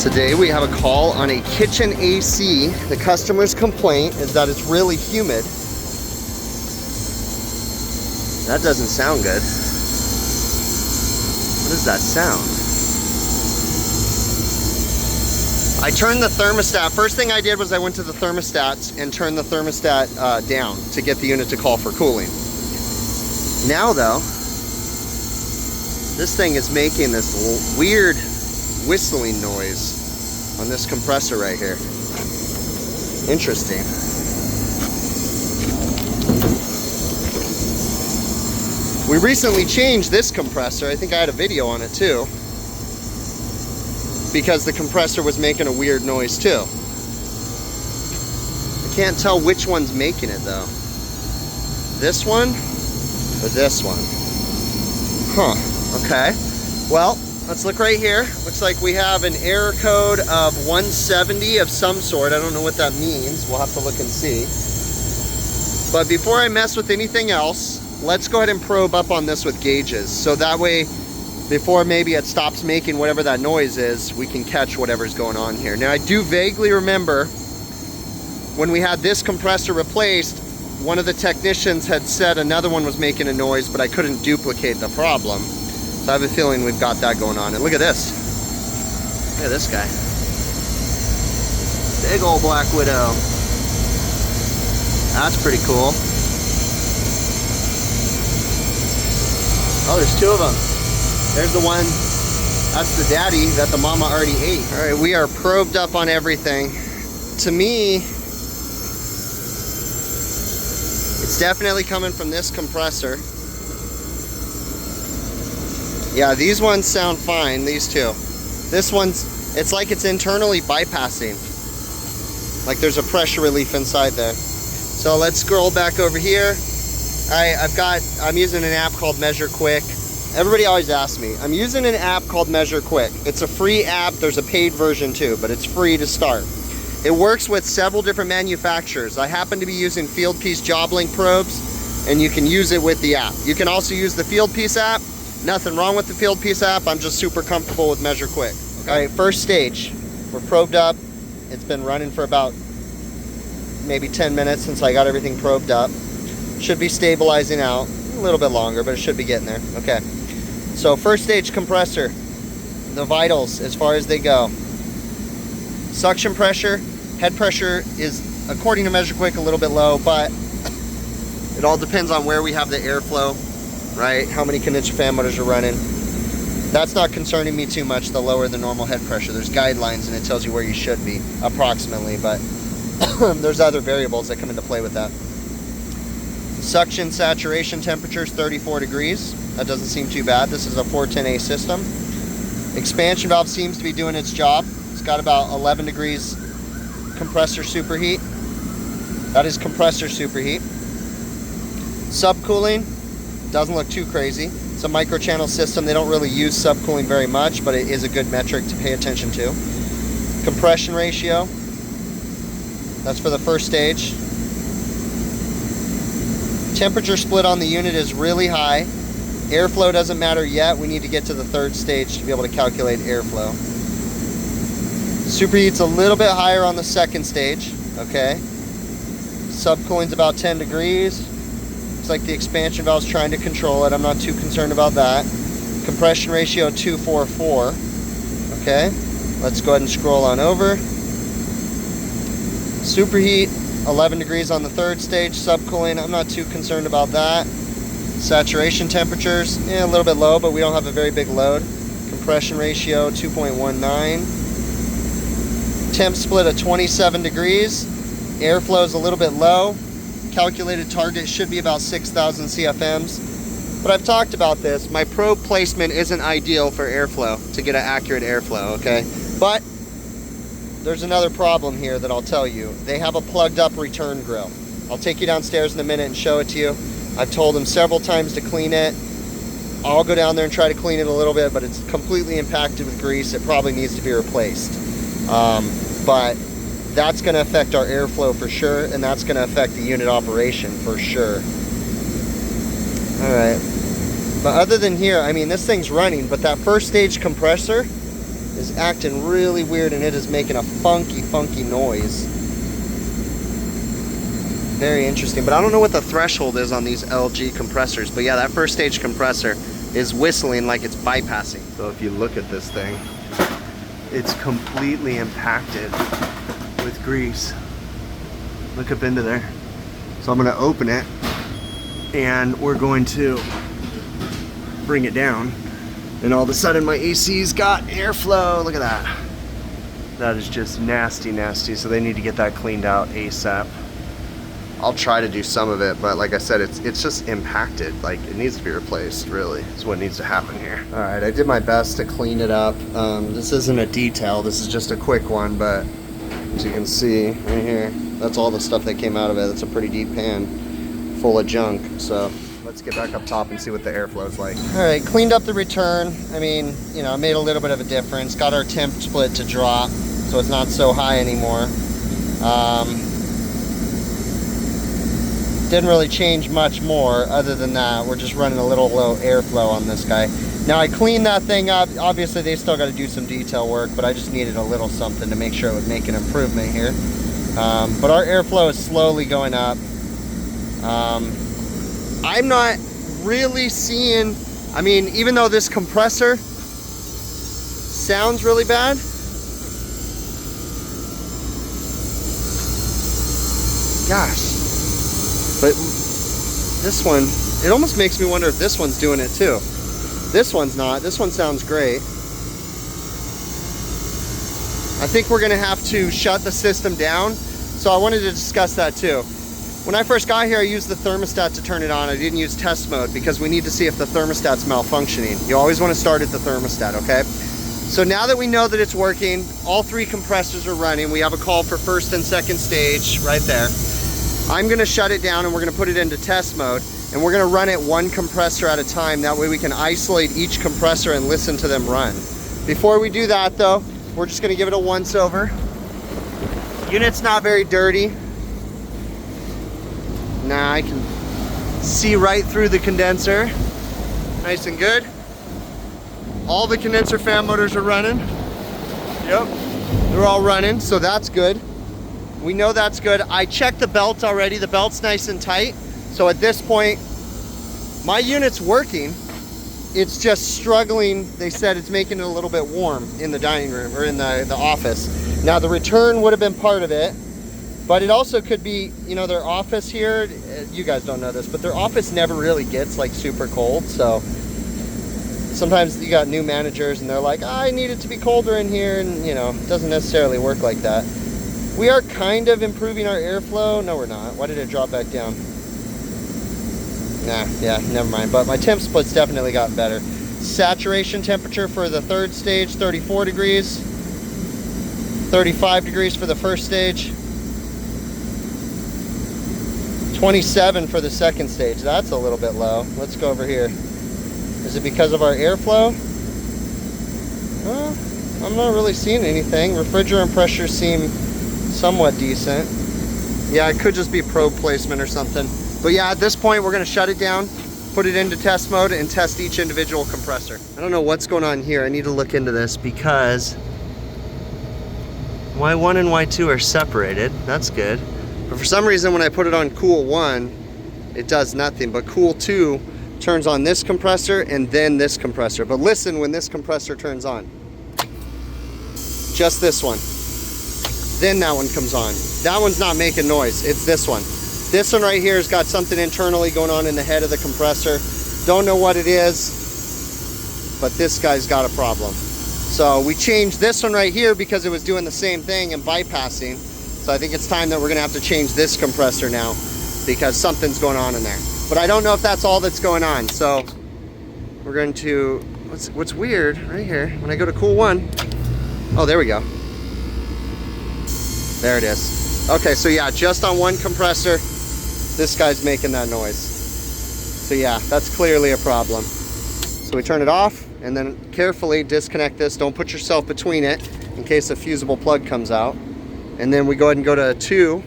Today we have a call on a kitchen AC. The customer's complaint is that it's really humid. That doesn't sound good. What does that sound? I turned the thermostat. First thing I did was I went to the thermostats and turned the thermostat down to get the unit to call for cooling. Now though, this thing is making this weird whistling noise on this compressor right here. Interesting. We recently changed this compressor. I think I had a video on it too, because the compressor was making a weird noise too. I can't tell which one's making it though. This one or this one? Huh, okay. Well, let's look right here. Looks like we have an error code of 170 of some sort. I don't know what that means. We'll have to look and see. But before I mess with anything else, let's go ahead and probe up on this with gauges. So that way, before maybe it stops making whatever that noise is, we can catch whatever's going on here. Now, I do vaguely remember when we had this compressor replaced, one of the technicians had said another one was making a noise, but I couldn't duplicate the problem. So I have a feeling we've got that going on. And look at this. Look at this guy. Big old Black Widow. That's pretty cool. Oh, there's two of them. There's the one, that's the daddy that the mama already ate. All right, we are probed up on everything. To me, it's definitely coming from this compressor. Yeah, these ones sound fine, these two. This one's, it's like it's internally bypassing. Like there's a pressure relief inside there. So let's scroll back over here. I'm using an app called Measure Quick. Everybody always asks me. I'm using an app called Measure Quick. It's a free app. There's a paid version too, but it's free to start. It works with several different manufacturers. I happen to be using Fieldpiece JobLink probes, and you can use it with the app. You can also use the Fieldpiece app. Nothing wrong with the Fieldpiece app. I'm just super comfortable with Measure Quick. Okay. All right, first stage. We're probed up. It's been running for about maybe 10 minutes since I got everything probed up. Should be stabilizing out. A little bit longer, but it should be getting there. Okay. So first stage compressor. The vitals as far as they go. Suction pressure. Head pressure is, according to Measure Quick, a little bit low, but it all depends on where we have the airflow, right? How many condenser fan motors are running. That's not concerning me too much, the lower the normal head pressure. There's guidelines and it tells you where you should be, approximately, but there's other variables that come into play with that. Suction saturation temperature is 34 degrees. That doesn't seem too bad. This is a 410A system. Expansion valve seems to be doing its job. It's got about 11 degrees compressor superheat. That is compressor superheat. Subcooling doesn't look too crazy. It's a microchannel system. They don't really use subcooling very much, but it is a good metric to pay attention to. Compression ratio. That's for the first stage. Temperature split on the unit is really high. Airflow doesn't matter yet. We need to get to the third stage to be able to calculate airflow. Superheat's a little bit higher on the second stage, okay? Subcooling's about 10 degrees. Looks like the expansion valve's trying to control it. I'm not too concerned about that. Compression ratio 244, okay? Let's go ahead and scroll on over. Superheat, 11 degrees on the third stage. Subcooling, I'm not too concerned about that. Saturation temperatures, a little bit low, but we don't have a very big load. Compression ratio 2.19. Temp split at 27 degrees. Airflow is a little bit low. Calculated target should be about 6,000 CFMs. But I've talked about this. My probe placement isn't ideal for airflow, to get an accurate airflow, okay? But there's another problem here that I'll tell you. They have a plugged up return grill. I'll take you downstairs in a minute and show it to you. I've told them several times to clean it. I'll go down there and try to clean it a little bit, but it's completely impacted with grease. It probably needs to be replaced. But that's going to affect our airflow for sure, and that's going to affect the unit operation for sure. Alright. But other than here, I mean, this thing's running, but that first stage compressor, is acting really weird, and it is making a funky noise. Very interesting, but I don't know what the threshold is on these LG compressors. But yeah, that first stage compressor is whistling like it's bypassing. So if you look at this thing, it's completely impacted with grease. Look up into there. So I'm gonna open it and we're going to bring it down. And all of a sudden my AC's got airflow. Look at that. That is just nasty. So they need to get that cleaned out ASAP. I'll try to do some of it, but like I said, it's just impacted. Like, it needs to be replaced, really, is what needs to happen here. All right, I did my best to clean it up. This isn't a detail, this is just a quick one, but as you can see right here, that's all the stuff that came out of it. It's a pretty deep pan full of junk. So let's get back up top and see what the airflow is like. All right, cleaned up the return. I mean, you know, it made a little bit of a difference. Got our temp split to drop, so it's not so high anymore. Didn't really change much more other than that. We're just running a little low airflow on this guy. Now I cleaned that thing up. Obviously they still got to do some detail work, but I just needed a little something to make sure it would make an improvement here. But our airflow is slowly going up. I'm not really seeing, I mean, even though this compressor sounds really bad, gosh. But this one, it almost makes me wonder if this one's doing it too. This one's not. This one sounds great. I think we're gonna have to shut the system down. So I wanted to discuss that too. When I first got here, I used the thermostat to turn it on. I didn't use test mode because we need to see if the thermostat's malfunctioning. You always wanna start at the thermostat, okay? So now that we know that it's working, all 3 compressors are running. We have a call for first and second stage right there. I'm gonna shut it down and we're gonna put it into test mode, and we're gonna run it 1 compressor at a time. That way we can isolate each compressor and listen to them run. Before we do that though, we're just gonna give it a once over. Unit's not very dirty. Now I can see right through the condenser. Nice and good. All the condenser fan motors are running. Yep, they're all running, so that's good. We know that's good. I checked the belt already. The belt's nice and tight. So at this point, my unit's working. It's just struggling. They said it's making it a little bit warm in the dining room or in the office. Now the return would have been part of it, but it also could be, you know, their office here, you guys don't know this, but their office never really gets like super cold. So sometimes you got new managers and they're like, I need it to be colder in here. And you know, it doesn't necessarily work like that. We are kind of improving our airflow. No, we're not. Why did it drop back down? Nah, yeah, never mind. But my temp split's definitely gotten better. Saturation temperature for the 3rd stage, 34 degrees. 35 degrees for the 1st stage. 27 for the 2nd stage. That's a little bit low. Let's go over here. Is it because of our airflow? Well, I'm not really seeing anything. Refrigerant pressure seem somewhat decent. Yeah, it could just be probe placement or something. But yeah, at this point, we're gonna shut it down, put it into test mode, and test each individual compressor. I don't know what's going on here. I need to look into this because Y1 and Y2 are separated. That's good. But for some reason, when I put it on cool 1, it does nothing. But cool 2 turns on this compressor and then this compressor. But listen when this compressor turns on. Just this one. Then that one comes on. That one's not making noise. It's this one. This one right here has got something internally going on in the head of the compressor. Don't know what it is, but this guy's got a problem. So we changed this one right here because it was doing the same thing and bypassing. So I think it's time that we're gonna have to change this compressor now because something's going on in there. But I don't know if that's all that's going on. So we're going to, what's weird right here, when I go to cool 1, oh, there we go. There it is. Okay, so yeah, just on 1 compressor, this guy's making that noise. So yeah, that's clearly a problem. So we turn it off and then carefully disconnect this. Don't put yourself between it in case a fusible plug comes out. And then we go ahead and go to 2.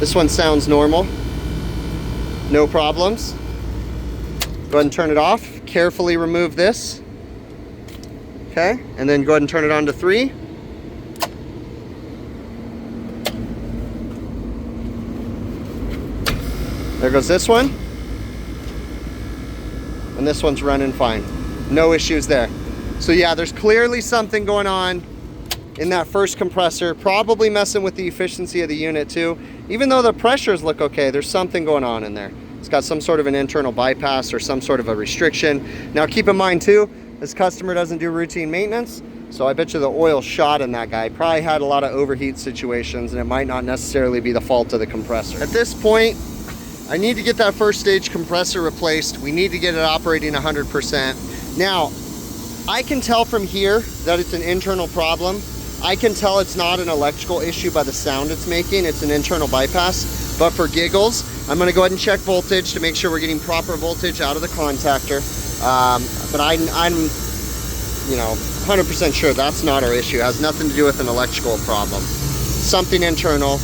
This one sounds normal. No problems. Go ahead and turn it off. Carefully remove this. Okay, and then go ahead and turn it on to 3. There goes this one. And this one's running fine. No issues there. So yeah, there's clearly something going on in that first compressor, probably messing with the efficiency of the unit too. Even though the pressures look okay, there's something going on in there. It's got some sort of an internal bypass or some sort of a restriction. Now keep in mind too, this customer doesn't do routine maintenance, so I bet you the oil shot in that guy. Probably had a lot of overheat situations, and it might not necessarily be the fault of the compressor. At this point, I need to get that first stage compressor replaced. We need to get it operating 100%. Now, I can tell from here that it's an internal problem. I can tell it's not an electrical issue by the sound it's making. It's an internal bypass. But for giggles, I'm gonna go ahead and check voltage to make sure we're getting proper voltage out of the contactor. But I'm 100% sure that's not our issue. It has nothing to do with an electrical problem. Something internal.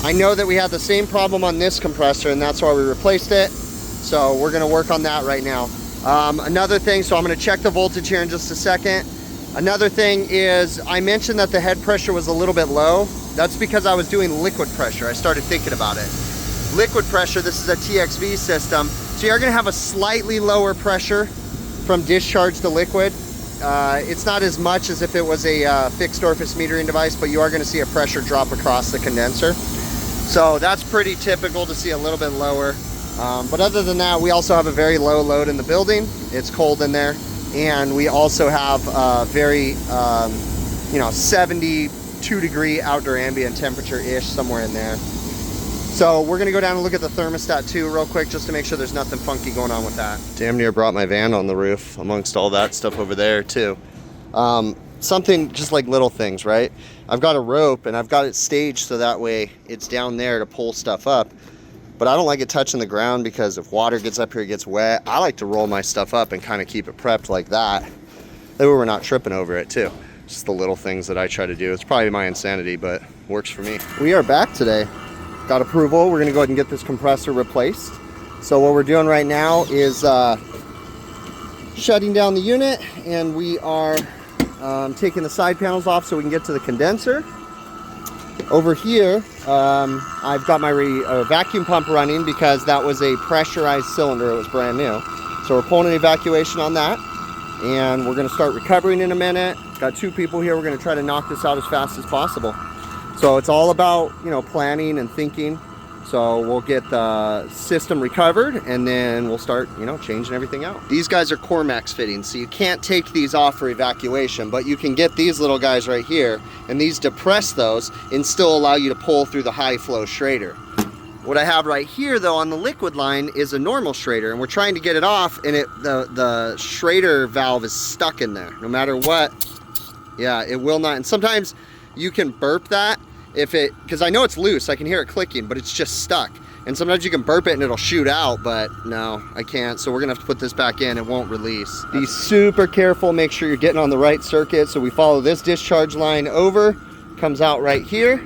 I know that we had the same problem on this compressor, and that's why we replaced it. So we're gonna work on that right now. Another thing, so I'm gonna check the voltage here in just a second. Another thing is, I mentioned that the head pressure was a little bit low. That's because I was doing liquid pressure. I started thinking about it. Liquid pressure, this is a TXV system. So you're gonna have a slightly lower pressure from discharge to liquid. It's not as much as if it was a fixed orifice metering device, but you are gonna see a pressure drop across the condenser. So that's pretty typical to see a little bit lower. But other than that, we also have a very low load in the building. It's cold in there. And we also have a very, 72 degree outdoor ambient temperature-ish, somewhere in there. So we're gonna go down and look at the thermostat too real quick, just to make sure there's nothing funky going on with that. Damn near brought my van on the roof amongst all that stuff over there too. Something just like little things, right? I've got a rope and I've got it staged so that way it's down there to pull stuff up. But I don't like it touching the ground because if water gets up here, it gets wet. I like to roll my stuff up and kind of keep it prepped like that. That way we're not tripping over it too. Just the little things that I try to do. It's probably my insanity, but works for me. We are back today. Got approval. We're gonna go ahead and get this compressor replaced. So what we're doing right now is shutting down the unit, and we are taking the side panels off so we can get to the condenser. Over here, I've got my vacuum pump running because that was a pressurized cylinder. It was brand new. So we're pulling an evacuation on that, and we're gonna start recovering in a minute. Got 2 people here. We're gonna try to knock this out as fast as possible. So it's all about, planning and thinking. So we'll get the system recovered, and then we'll start, changing everything out. These guys are Cormax fittings, so you can't take these off for evacuation, but you can get these little guys right here, and these depress those and still allow you to pull through the high flow Schrader. What I have right here though on the liquid line is a normal Schrader, and we're trying to get it off, and the Schrader valve is stuck in there. No matter what, yeah, it will not. And sometimes you can burp that because I know it's loose, I can hear it clicking, but it's just stuck. And sometimes you can burp it and it'll shoot out, but no, I can't. So we're gonna have to put this back in. It won't release. Be super careful, make sure you're getting on the right circuit. So we follow this discharge line over, comes out right here,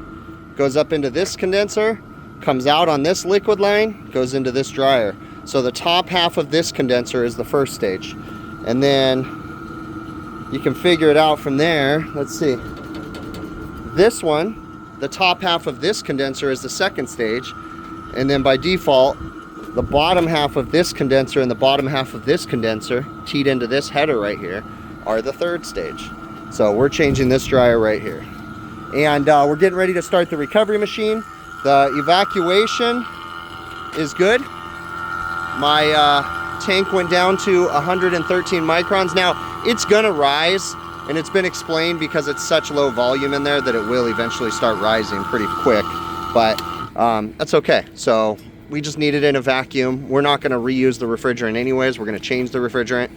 goes up into this condenser, comes out on this liquid line, goes into this dryer. So the top half of this condenser is the first stage. And then you can figure it out from there. Let's see. This one, the top half of this condenser is the second stage, and then by default the bottom half of this condenser and the bottom half of this condenser teed into this header right here are the third stage. So we're changing this dryer right here, and we're getting ready to start the recovery machine. The evacuation is good. My tank went down to 113 microns. Now it's gonna rise, and it's been explained because it's such low volume in there that it will eventually start rising pretty quick, but that's okay. So we just need it in a vacuum. We're not gonna reuse the refrigerant anyways. We're gonna change the refrigerant,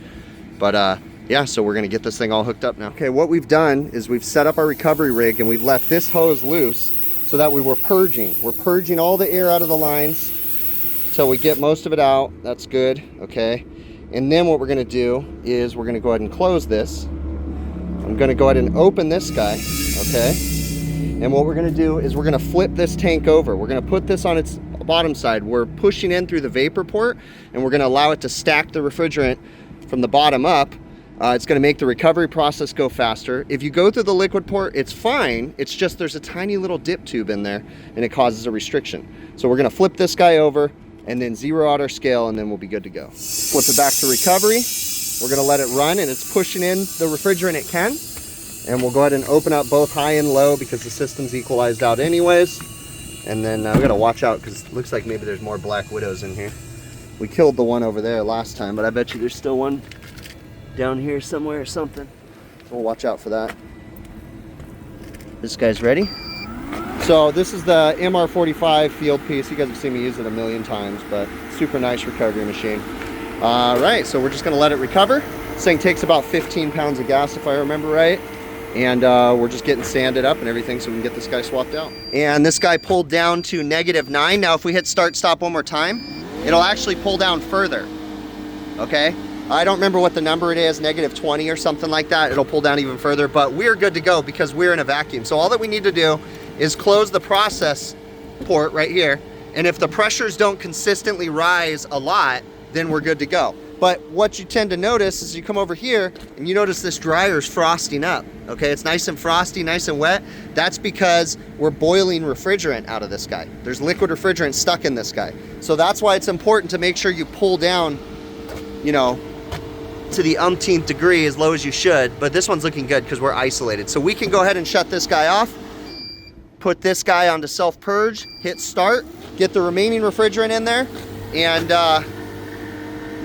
but yeah, so we're gonna get this thing all hooked up now. Okay, what we've done is we've set up our recovery rig, and we've left this hose loose so that we were purging. We're purging all the air out of the lines till we get most of it out. That's good, okay? And then what we're gonna do is we're gonna go ahead and close this. I'm gonna go ahead and open this guy, okay? And what we're gonna do is we're gonna flip this tank over. We're gonna put this on its bottom side. We're pushing in through the vapor port, and we're gonna allow it to stack the refrigerant from the bottom up. It's gonna make the recovery process go faster. If you go through the liquid port, it's fine. It's just there's a tiny little dip tube in there, and it causes a restriction. So we're gonna flip this guy over, and then zero out our scale, and then we'll be good to go. Flip it back to recovery. We're gonna let it run, and it's pushing in the refrigerant it can. And we'll go ahead and open up both high and low because the system's equalized out anyways. And then we gotta watch out because it looks like maybe there's more black widows in here. We killed the one over there last time, but I bet you there's still one down here somewhere or something. So we'll watch out for that. This guy's ready. So this is the MR45 field piece. You guys have seen me use it a million times, but super nice recovery machine. All right, so we're just gonna let it recover. This thing takes about 15 pounds of gas if I remember right. And we're just getting sanded up and everything so we can get this guy swapped out. And this guy pulled down to -9. Now if we hit start stop one more time, it'll actually pull down further, okay? I don't remember what the number it is, -20 or something like that. It'll pull down even further, but we're good to go because we're in a vacuum. So all that we need to do is close the process port right here. And if the pressures don't consistently rise a lot, then we're good to go. But what you tend to notice is you come over here and you notice this dryer's frosting up, okay? It's nice and frosty, nice and wet. That's because we're boiling refrigerant out of this guy. There's liquid refrigerant stuck in this guy. So that's why it's important to make sure you pull down, you know, to the umpteenth degree as low as you should. But this one's looking good because we're isolated. So we can go ahead and shut this guy off, put this guy onto self-purge, hit start, get the remaining refrigerant in there, and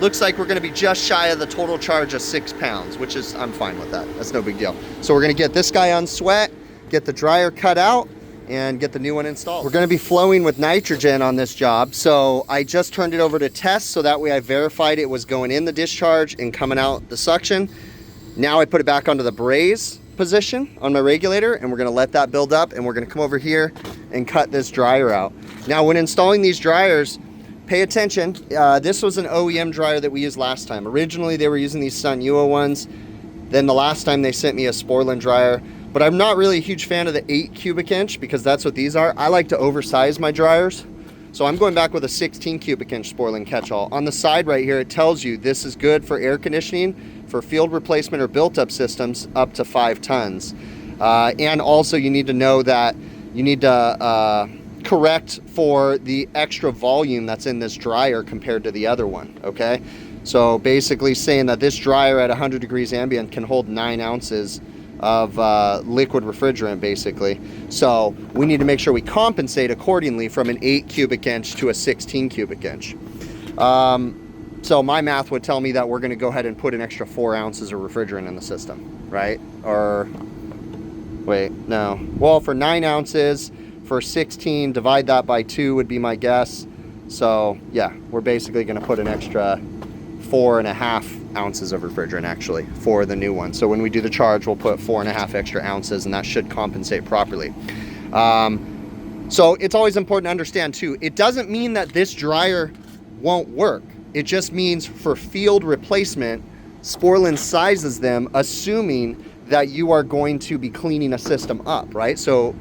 looks like we're gonna be just shy of the total charge of 6 pounds, which is, I'm fine with that. That's no big deal. So we're gonna get this guy on sweat, get the dryer cut out, and get the new one installed. We're gonna be flowing with nitrogen on this job. So I just turned it over to test, so that way I verified it was going in the discharge and coming out the suction. Now I put it back onto the braze position on my regulator, and we're gonna let that build up, and we're gonna come over here and cut this dryer out. Now when installing these dryers, pay attention. This was an OEM dryer that we used last time. Originally, they were using these Sunyua ones. Then the last time they sent me a Sporlan dryer. But I'm not really a huge fan of the 8 cubic inch because that's what these are. I like to oversize my dryers. So I'm going back with a 16 cubic inch Sporlan catch-all. On the side right here, it tells you this is good for air conditioning, for field replacement or built-up systems up to 5 tons. And also you need to know that you need to correct for the extra volume that's in this dryer compared to the other one, okay? So basically saying that this dryer at 100 degrees ambient can hold 9 ounces of liquid refrigerant basically. So we need to make sure we compensate accordingly from an 8 cubic inch to a 16 cubic inch. So my math would tell me that we're gonna go ahead and put an extra 4 ounces of refrigerant in the system, right? Or, wait, no. Well, for 9 ounces, for 16, divide that by 2 would be my guess. So yeah, we're basically gonna put an extra 4.5 ounces of refrigerant actually for the new one. So when we do the charge, we'll put 4.5 extra ounces, and that should compensate properly. So it's always important to understand too, it doesn't mean that this dryer won't work. It just means for field replacement, Sporlan sizes them assuming that you are going to be cleaning a system up, right? So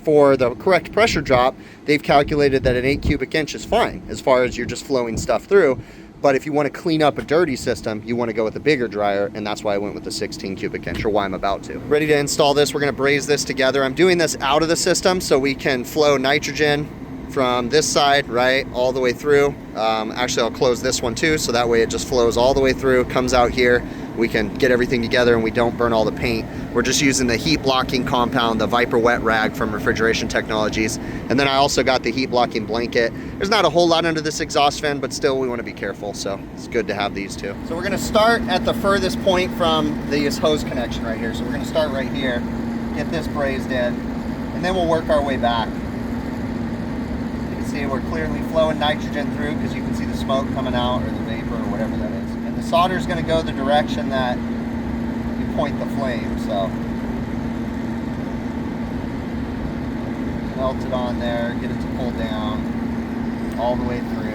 for the correct pressure drop, they've calculated that an 8 cubic inch is fine as far as you're just flowing stuff through. But if you want to clean up a dirty system, you want to go with a bigger dryer, and that's why I went with the 16 cubic inch, or why I'm about to. Ready to install this. We're going to braze this together. I'm doing this out of the system so we can flow nitrogen from this side, right, all the way through. Actually, I'll close this one too, so that way it just flows all the way through, comes out here. We can get everything together and we don't burn all the paint. We're just using the heat blocking compound, the Viper Wet Rag from Refrigeration Technologies. And then I also got the heat blocking blanket. There's not a whole lot under this exhaust fan, but still we want to be careful, so it's good to have these two. So we're going to start at the furthest point from this hose connection right here. So we're going to start right here, get this brazed in, and then we'll work our way back. You can see we're clearly flowing nitrogen through because you can see the smoke coming out, or the vapor, or whatever that is. And the solder is going to go the direction that you point the flame, so melt it on there, get it to pull down all the way through.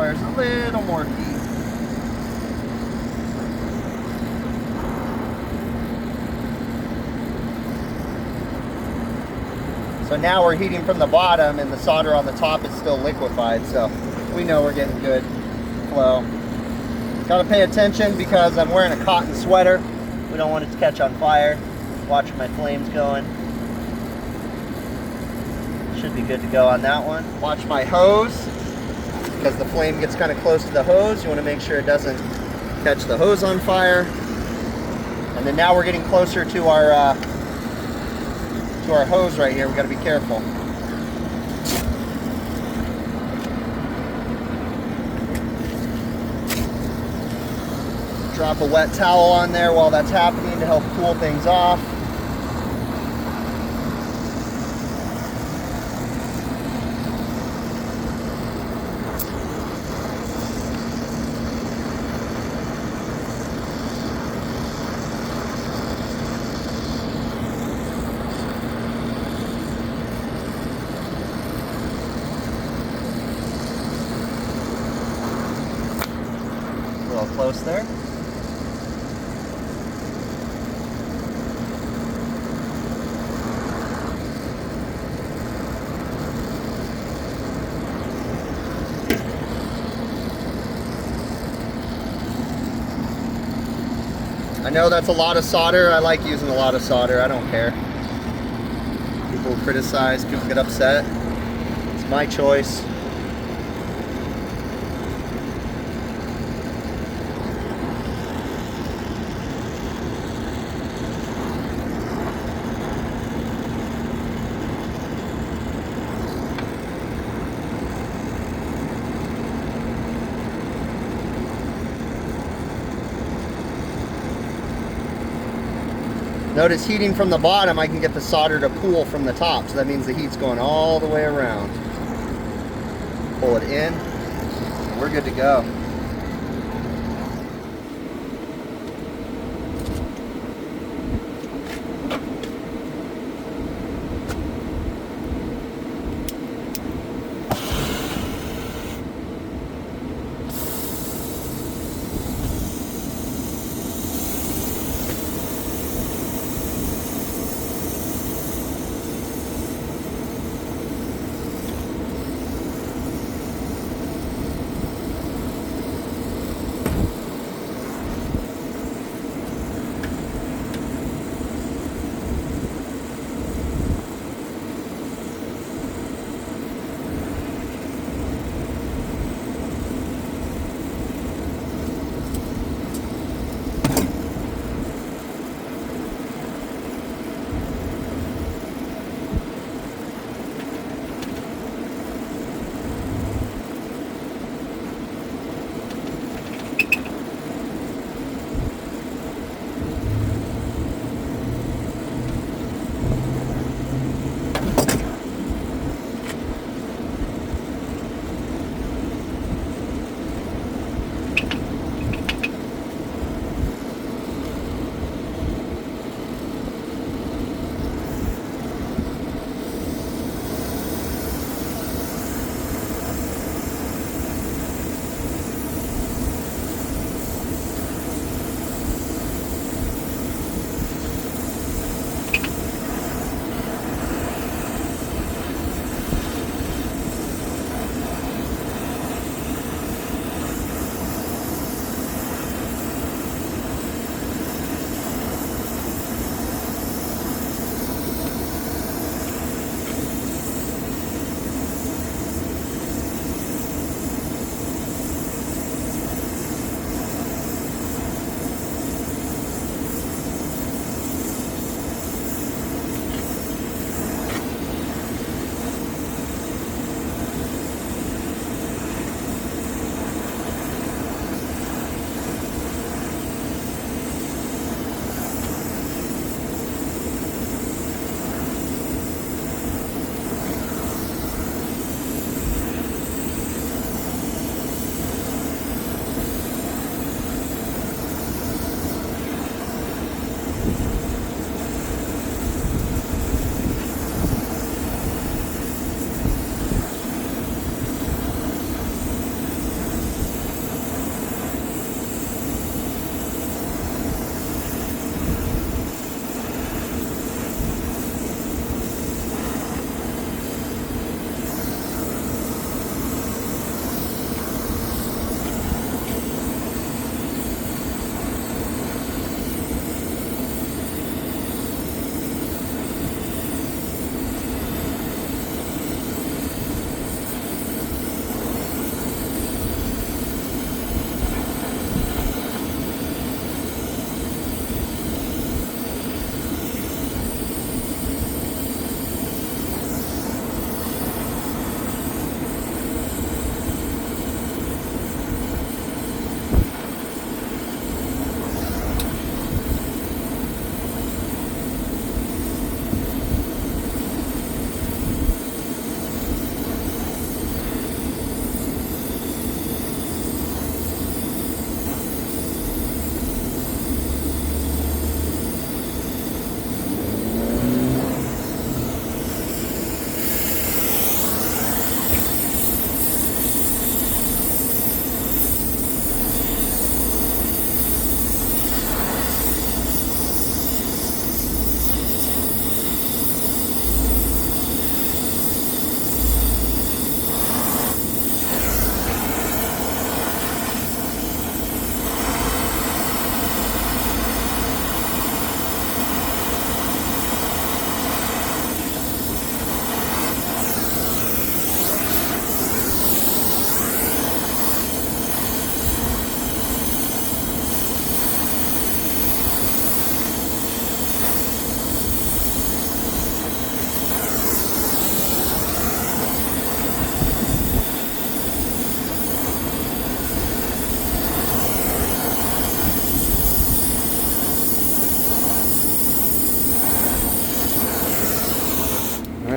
requires a little more heat. So now we're heating from the bottom and the solder on the top is still liquefied, so we know we're getting good flow. Gotta pay attention because I'm wearing a cotton sweater. We don't want it to catch on fire. Watch my flames going. Should be good to go on that one. Watch my hose, because the flame gets kind of close to the hose. You want to make sure it doesn't catch the hose on fire. And then now we're getting closer to our hose right here. We got to be careful. Drop a wet towel on there while that's happening to help cool things off. A little close there. I know that's a lot of solder. I like using a lot of solder. I don't care. People criticize, people get upset. It's my choice. Notice heating from the bottom, I can get the solder to pool from the top, so that means the heat's going all the way around. Pull it in, and we're good to go.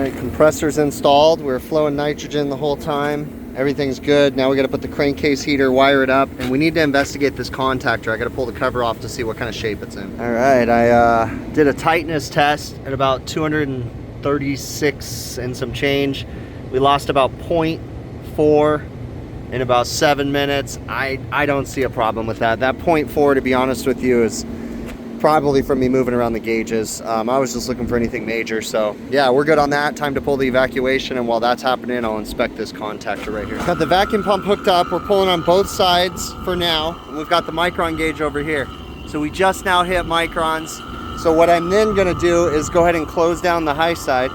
right, compressor's installed. We're flowing nitrogen the whole time. Everything's good. Now we got to put the crankcase heater, wire it up, and we need to investigate this contactor. I got to pull the cover off to see what kind of shape it's in. All right, I did a tightness test at about 236 and some change. We lost about 0.4 in about 7 minutes. I don't see a problem with that. That 0.4, to be honest with you, is probably from me moving around the gauges. I was just looking for anything major, so yeah, we're good on that. Time to pull the evacuation, and while that's happening, I'll inspect this contactor right here. Got the vacuum pump hooked up. We're pulling on both sides for now, and we've got the micron gauge over here. So we just now hit microns. So what I'm then gonna do is go ahead and close down the high side,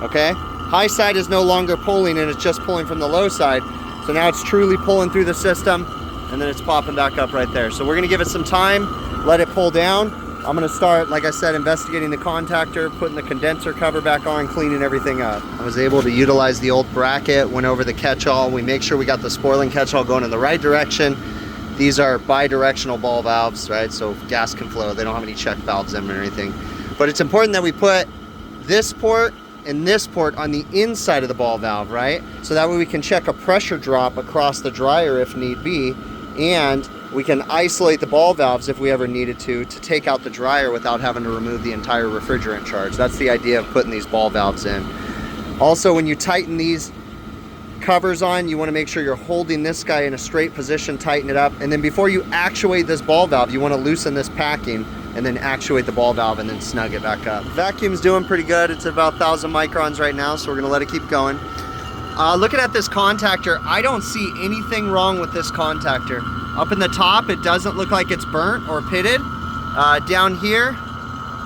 okay? High side is no longer pulling, and it's just pulling from the low side. So now it's truly pulling through the system, and then it's popping back up right there. So we're gonna give it some time, let it pull down. I'm gonna start, like I said, investigating the contactor, putting the condenser cover back on, cleaning everything up. I was able to utilize the old bracket, went over the catch-all. We make sure we got the spoiling catch-all going in the right direction. These are bi-directional ball valves, right? So gas can flow. They don't have any check valves in them or anything. But it's important that we put this port and this port on the inside of the ball valve, right? So that way we can check a pressure drop across the dryer if need be, and we can isolate the ball valves if we ever needed to take out the dryer without having to remove the entire refrigerant charge. That's the idea of putting these ball valves in. Also, when you tighten these covers on, you want to make sure you're holding this guy in a straight position, tighten it up, and then before you actuate this ball valve, you want to loosen this packing and then actuate the ball valve and then snug it back up. Vacuum's doing pretty good. It's about 1,000 microns right now, so we're gonna let it keep going. Looking at this contactor, I don't see anything wrong with this contactor. Up in the top, it doesn't look like it's burnt or pitted. Down here,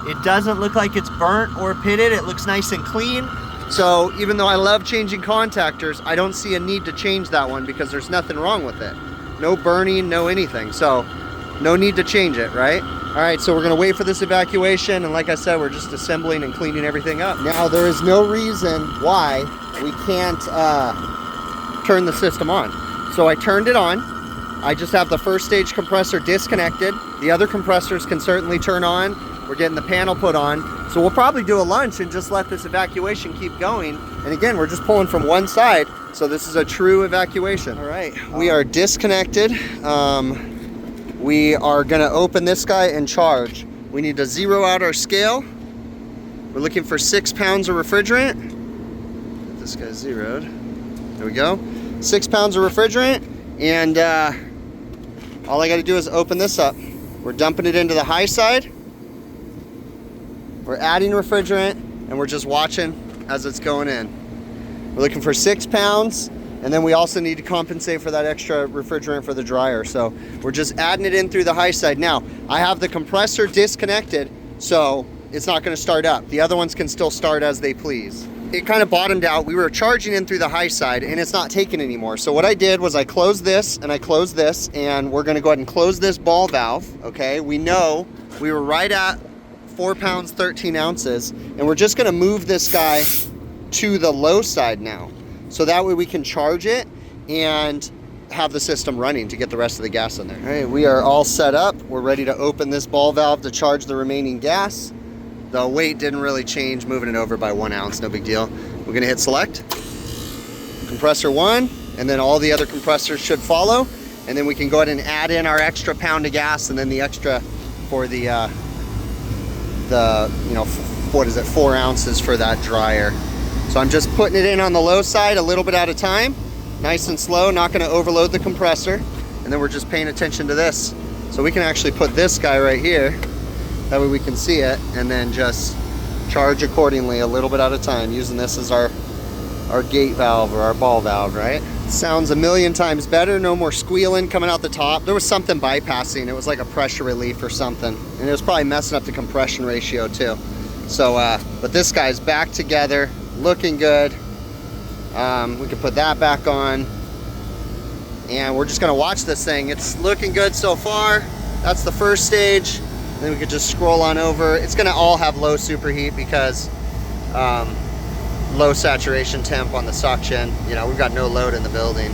it doesn't look like it's burnt or pitted. It looks nice and clean. So even though I love changing contactors, I don't see a need to change that one because there's nothing wrong with it. No burning, no anything. So no need to change it, right? All right, so we're gonna wait for this evacuation, and like I said, we're just assembling and cleaning everything up. Now, there is no reason why we can't turn the system on. So I turned it on. I just have the first stage compressor disconnected. The other compressors can certainly turn on. We're getting the panel put on. So we'll probably do a lunch and just let this evacuation keep going. And again, we're just pulling from one side, so this is a true evacuation. All right, we are disconnected. We are gonna open this guy and charge. We need to zero out our scale. We're looking for 6 pounds of refrigerant. Get this guy zeroed. There we go. 6 pounds of refrigerant, and all I gotta do is open this up. We're dumping it into the high side. We're adding refrigerant, and we're just watching as it's going in. We're looking for 6 pounds. And then we also need to compensate for that extra refrigerant for the dryer. So we're just adding it in through the high side. Now, I have the compressor disconnected, so it's not gonna start up. The other ones can still start as they please. It kind of bottomed out. We were charging in through the high side, and it's not taking anymore. So what I did was I closed this, and I closed this, and we're gonna go ahead and close this ball valve, okay? We know we were right at 4 pounds, 13 ounces, and we're just gonna move this guy to the low side now. So that way we can charge it and have the system running to get the rest of the gas in there. All right, we are all set up. We're ready to open this ball valve to charge the remaining gas. The weight didn't really change, moving it over by 1 ounce, no big deal. We're gonna hit select, compressor 1, and then all the other compressors should follow. And then we can go ahead and add in our extra pound of gas and then the extra for the you know, what is it, 4 ounces for that dryer. So I'm just putting it in on the low side a little bit at a time, nice and slow, not gonna overload the compressor. And then we're just paying attention to this. So we can actually put this guy right here, that way we can see it, and then just charge accordingly a little bit at a time, using this as our gate valve or our ball valve, right? Sounds a million times better, no more squealing coming out the top. There was something bypassing, it was like a pressure relief or something. And it was probably messing up the compression ratio too. So, but this guy's back together, looking good. We can put that back on, and we're just gonna watch this thing. It's looking good so far. That's the first stage. Then we could just scroll on over. It's gonna all have low superheat because low saturation temp on the suction. You know, we've got no load in the building.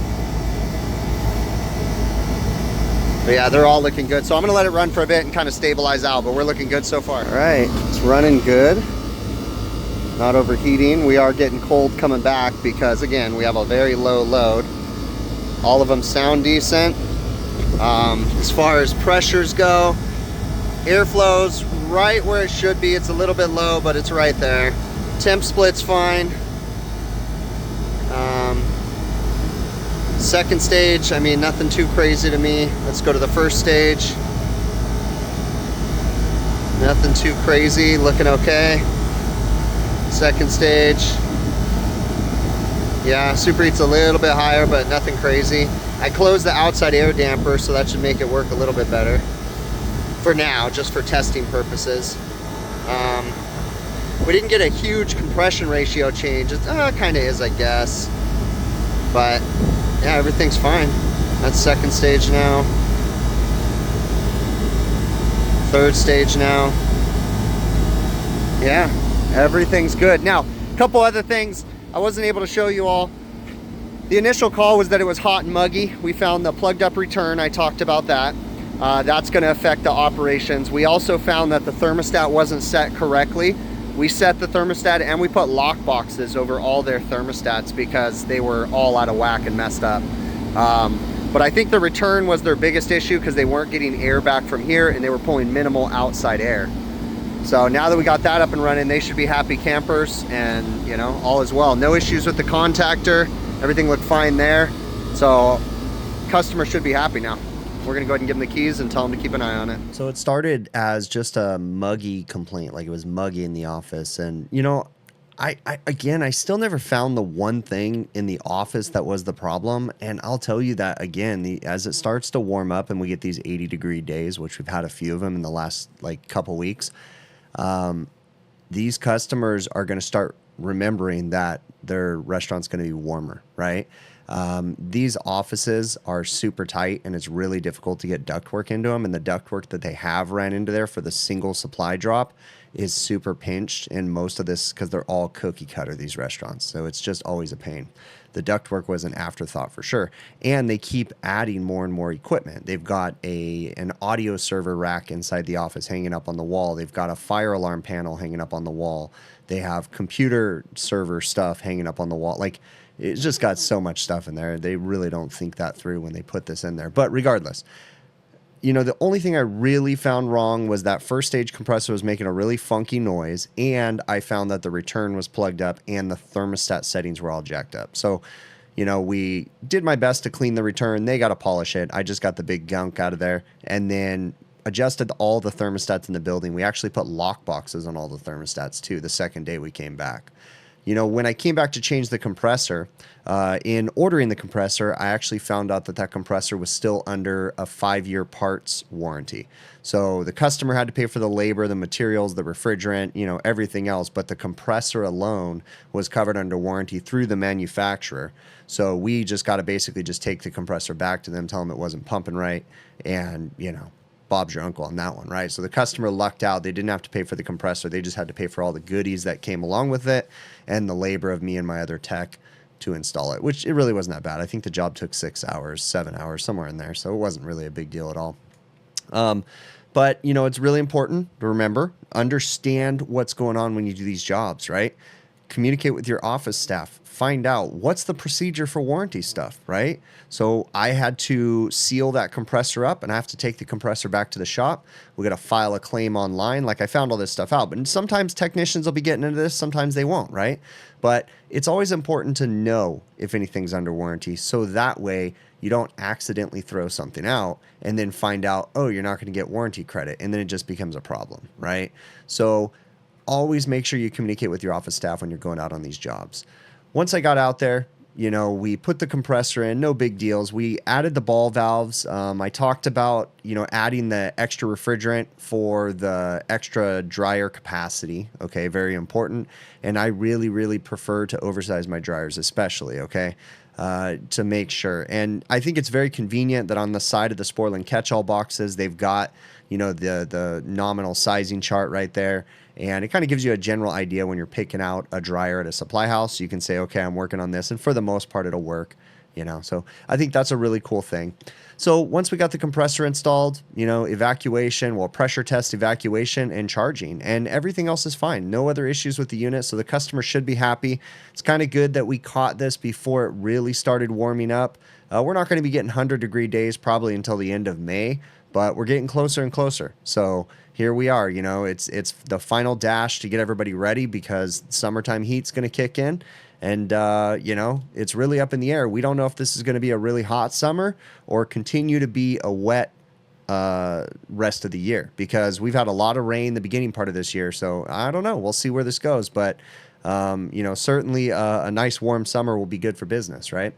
But yeah, they're all looking good. So I'm gonna let it run for a bit and kind of stabilize out, but we're looking good so far. All right, it's running good. Not overheating. We are getting cold coming back because, again, we have a very low load. All of them sound decent. As far as pressures go, airflow's right where it should be. It's a little bit low, but it's right there. Temp split's fine. Second stage, I mean, nothing too crazy to me. Let's go to the first stage. Nothing too crazy, looking okay. Second stage. Yeah, superheat's a little bit higher, but nothing crazy. I closed the outside air damper, so that should make it work a little bit better. For now, just for testing purposes. We didn't get a huge compression ratio change. It kind of is, I guess. But yeah, everything's fine. That's second stage now. Third stage now. Yeah, everything's good. Now, a couple other things I wasn't able to show you all. The initial call was that it was hot and muggy. We found the plugged up return. I talked about that. That's going to affect the operations. We also found that the thermostat wasn't set correctly. We set the thermostat and we put lock boxes over all their thermostats because they were all out of whack and messed up. But I think the return was their biggest issue because they weren't getting air back from here and they were pulling minimal outside air. So now that we got that up and running, they should be happy campers, and you know, all is well. No issues with the contactor. Everything looked fine there. So customer should be happy now. We're gonna go ahead and give them the keys and tell them to keep an eye on it. So it started as just a muggy complaint, like it was muggy in the office. And you know, I still never found the one thing in the office that was the problem. And I'll tell you that again, as it starts to warm up and we get these 80-degree days, which we've had a few of them in the last like couple weeks, these customers are going to start remembering that their restaurant's going to be warmer, right? These offices are super tight and it's really difficult to get ductwork into them. And the ductwork that they have ran into there for the single supply drop is super pinched in most of this because they're all cookie cutter, these restaurants. So it's just always a pain. The ductwork was an afterthought for sure. And they keep adding more and more equipment. They've got an audio server rack inside the office hanging up on the wall. They've got a fire alarm panel hanging up on the wall. They have computer server stuff hanging up on the wall. Like, it's just got so much stuff in there. They really don't think that through when they put this in there. But regardless, you know, the only thing I really found wrong was that first stage compressor was making a really funky noise, and I found that the return was plugged up and the thermostat settings were all jacked up. So, you know, we did my best to clean the return. They got to polish it. I just got the big gunk out of there and then adjusted all the thermostats in the building. We actually put lock boxes on all the thermostats too the second day we came back. You know, when I came back to change the compressor, in ordering the compressor, I actually found out that that compressor was still under a 5-year parts warranty. So the customer had to pay for the labor, the materials, the refrigerant, you know, everything else, but the compressor alone was covered under warranty through the manufacturer. So we just got to basically just take the compressor back to them, tell them it wasn't pumping right, and, you know, Bob's your uncle on that one, right? So the customer lucked out. They didn't have to pay for the compressor. They just had to pay for all the goodies that came along with it and the labor of me and my other tech to install it, which it really wasn't that bad. I think the job took 6 hours, 7 hours, somewhere in there. So it wasn't really a big deal at all. But, you know, it's really important to remember, understand what's going on when you do these jobs, right? Communicate with your office staff. Find out what's the procedure for warranty stuff, right? So I had to seal that compressor up and I have to take the compressor back to the shop. We got to file a claim online. Like, I found all this stuff out, but sometimes technicians will be getting into this. Sometimes they won't, right? But it's always important to know if anything's under warranty. So that way you don't accidentally throw something out and then find out, oh, you're not going to get warranty credit. And then it just becomes a problem, right? So always make sure you communicate with your office staff when you're going out on these jobs. Once I got out there, you know, we put the compressor in, no big deals. We added the ball valves. I talked about, you know, adding the extra refrigerant for the extra dryer capacity. Okay, very important. And I really, really prefer to oversize my dryers, especially, okay, to make sure. And I think it's very convenient that on the side of the Sportland catch-all boxes, they've got, you know, the nominal sizing chart right there. And it kind of gives you a general idea when you're picking out a dryer at a supply house. You can say, okay, I'm working on this. And for the most part, it'll work. you know. So I think that's a really cool thing. So once we got the compressor installed, you know, evacuation, well, pressure test, evacuation, and charging, and everything else is fine. No other issues with the unit, so the customer should be happy. It's kind of good that we caught this before it really started warming up. We're not going to be getting 100-degree days probably until the end of May, but we're getting closer and closer. So here we are, you know, it's the final dash to get everybody ready because summertime heat's going to kick in. And, you know, it's really up in the air. We don't know if this is going to be a really hot summer or continue to be a wet rest of the year, because we've had a lot of rain the beginning part of this year. So I don't know. We'll see where this goes. But, you know, certainly a nice warm summer will be good for business, right?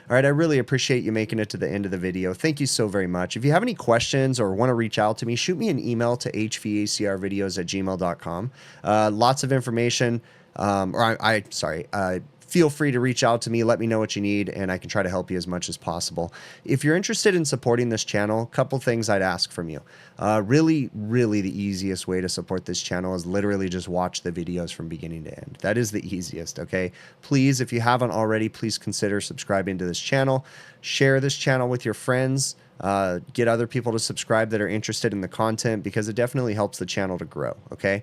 All right, I really appreciate you making it to the end of the video. Thank you so very much. If you have any questions or want to reach out to me, shoot me an email to hvacrvideos@gmail.com. Lots of information. Feel free to reach out to me. Let me know what you need, and I can try to help you as much as possible. If you're interested in supporting this channel, a couple things I'd ask from you. Really, really the easiest way to support this channel is literally just watch the videos from beginning to end. That is the easiest, okay? Please, if you haven't already, please consider subscribing to this channel. Share this channel with your friends. Get other people to subscribe that are interested in the content, because it definitely helps the channel to grow, okay?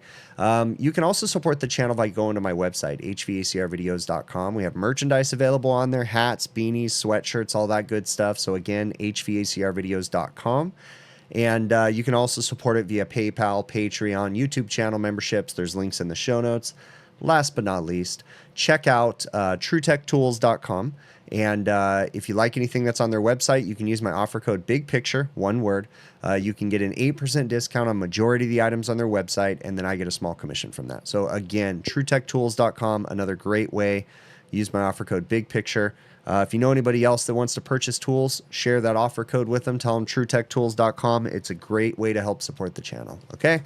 You can also support the channel by going to my website, hvacrvideos.com. We have merchandise available on there, hats, beanies, sweatshirts, all that good stuff. So again, hvacrvideos.com. And you can also support it via PayPal, Patreon, YouTube channel memberships. There's links in the show notes. Last but not least, check out TrueTechTools.com. And if you like anything that's on their website, you can use my offer code BIGPICTURE, one word. You can get an 8% discount on majority of the items on their website, and then I get a small commission from that. So again, TrueTechTools.com, another great way. Use my offer code BIGPICTURE. If you know anybody else that wants to purchase tools, share that offer code with them. Tell them TrueTechTools.com. It's a great way to help support the channel, okay?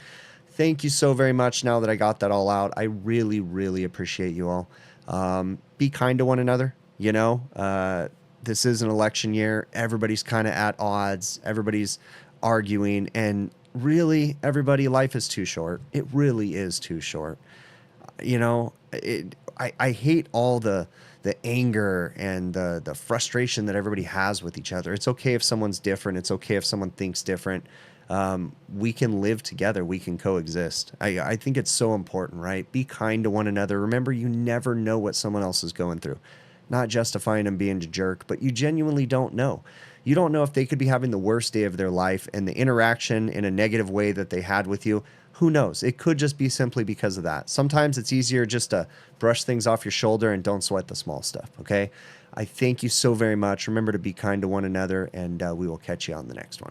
Thank you so very much. Now that I got that all out, I really, really appreciate you all. Be kind to one another. You know, this is an election year. Everybody's kind of at odds. Everybody's arguing. And really, everybody, life is too short. It really is too short. You know, I hate all the anger and the frustration that everybody has with each other. It's okay if someone's different. It's okay if someone thinks different. We can live together. We can coexist. I think it's so important, right? Be kind to one another. Remember, you never know what someone else is going through. Not justifying them being a jerk, but you genuinely don't know. You don't know if they could be having the worst day of their life, and the interaction in a negative way that they had with you, who knows? It could just be simply because of that. Sometimes it's easier just to brush things off your shoulder and don't sweat the small stuff, okay? I thank you so very much. Remember to be kind to one another, and we will catch you on the next one.